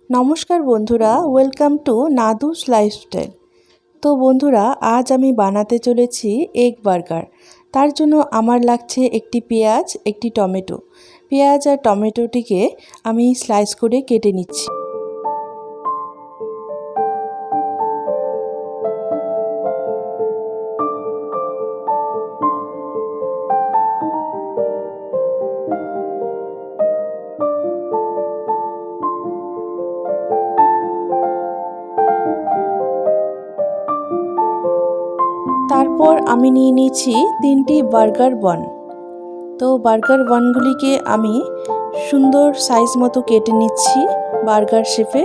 নমস্কার বন্ধুরা, welcome to নাদুস lifestyle. তো বন্ধুরা, আজ আমি বানাতে চলেছি এগ বার্গার। তার জন্য আমার লাগছে একটি পেঁয়াজ, একটি টমেটো। পেঁয়াজ আর টমেটোটিকে আমি স্লাইস করে কেটে নিচ্ছি। তারপর আমি নিয়ে নিয়েছি 3টি বার্গার বান। তো বার্গার বানগুলিকে আমি সুন্দর সাইজ মতো কেটে নিচ্ছি বার্গার শেপে।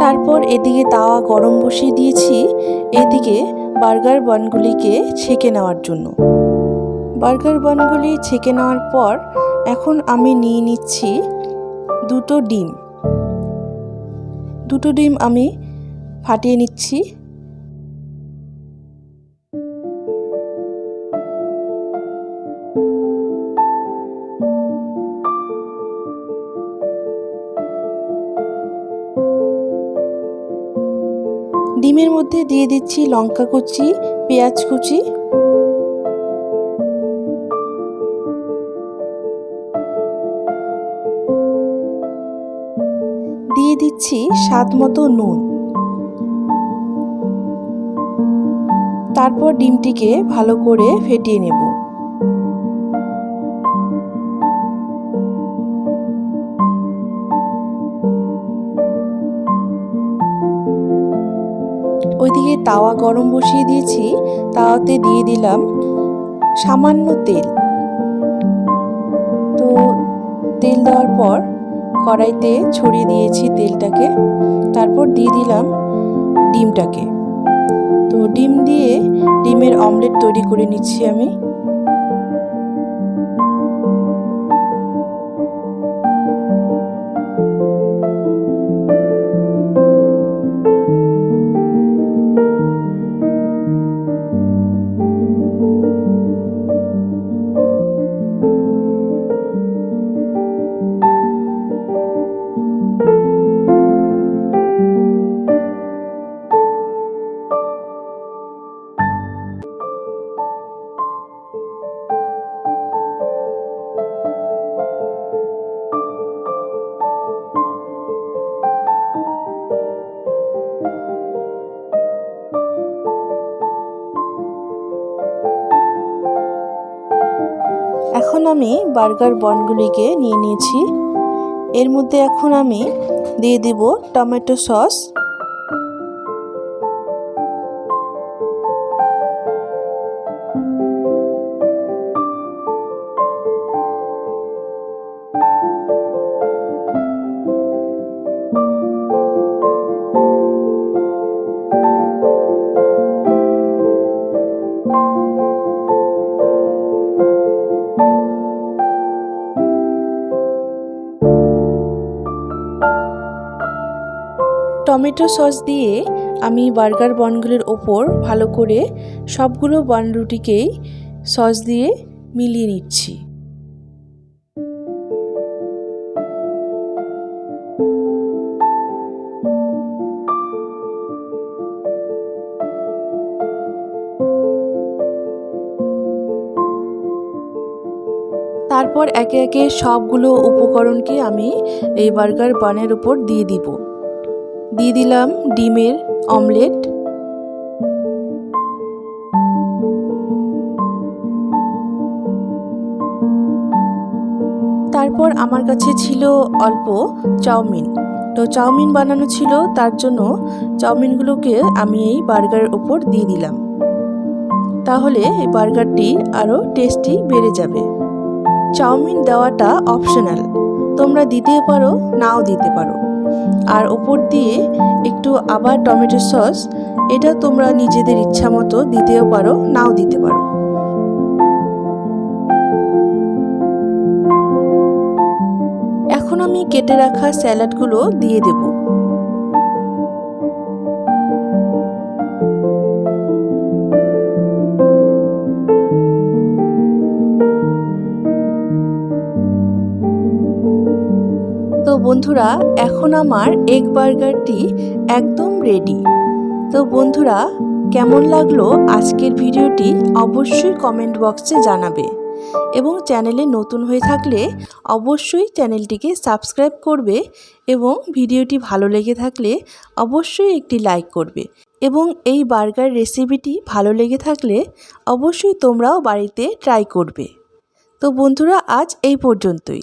তারপর এদিকে তাওয়া গরম বসিয়ে দিয়েছি, এদিকে বার্গার বানগুলিকে ছেঁকে নেওয়ার জন্য। বার্গার বানগুলি ছেঁকে নেওয়ার পর এখন আমি নিয়ে নিচ্ছি দুটো ডিম আমি ফাটিয়ে নিচ্ছি। ডিমের মধ্যে দিয়ে দিচ্ছি লঙ্কা কুচি, পেঁয়াজ কুচি, দিয়ে দিচ্ছি স্বাদ মতো নুন। তারপর ডিমটিকে ভালো করে ফেটিয়ে নেব। ওইদিকে তাওয়া গরম বসিয়ে দিয়েছি, তাওয়াতে দিয়ে দিলাম সামান্য তেল। তো তেল দেওয়ার পর কড়াইতে ছড়িয়ে দিয়েছি তেলটাকে। তারপর দিয়ে দিলাম ডিমটাকে। তো ডিম দিয়ে ডিমের অমলেট তৈরি করে নিচ্ছি আমি। এখন আমি বার্গার বনগুলিকে নিয়ে নিয়েছি। এর মধ্যে এখন আমি দিয়ে দেব টমেটো সস, টমেটো সস দিয়ে আমি বার্গার বনগুলির ওপর ভালো করে সবগুলো বান রুটিকেই সস দিয়ে মিলিয়ে নিচ্ছি। তারপর একে একে সবগুলো উপকরণকে আমি এই বার্গার বানের উপর দিয়ে দিলাম ডিমের অমলেট, তারপর আমার কাছে ছিল অল্প চাউমিন। তো চাউমিন বানানো ছিল, তার জন্য চাউমিনগুলোকে আমি এই বার্গারের উপর দিয়ে দিলাম। তাহলে এই বার্গারটি আরও টেস্টি বেড়ে যাবে। চাউমিন দেওয়াটা অপশনাল, তোমরা দিতেও পারো, নাও দিতে পারো। আর ওপর দিয়ে একটু আবার টমেটো সস, এটা তোমরা নিজেদের ইচ্ছা মতো দিতেও পারো, নাও দিতে পারো। এখন আমি কেটে রাখা স্যালাডগুলো দিয়ে দেব। বন্ধুরা এখন আমার এগ বার্গারটি একদম রেডি। তো বন্ধুরা কেমন লাগলো আজকের ভিডিওটি অবশ্যই কমেন্ট বক্সে জানাবে এবং চ্যানেলে নতুন হয়ে থাকলে অবশ্যই চ্যানেলটিকে সাবস্ক্রাইব করবে এবং ভিডিওটি ভালো লেগে থাকলে অবশ্যই একটি লাইক করবে এবং এই বার্গার রেসিপিটি ভালো লেগে থাকলে অবশ্যই তোমরাও বাড়িতে ট্রাই করবে। তো বন্ধুরা আজ এই পর্যন্তই।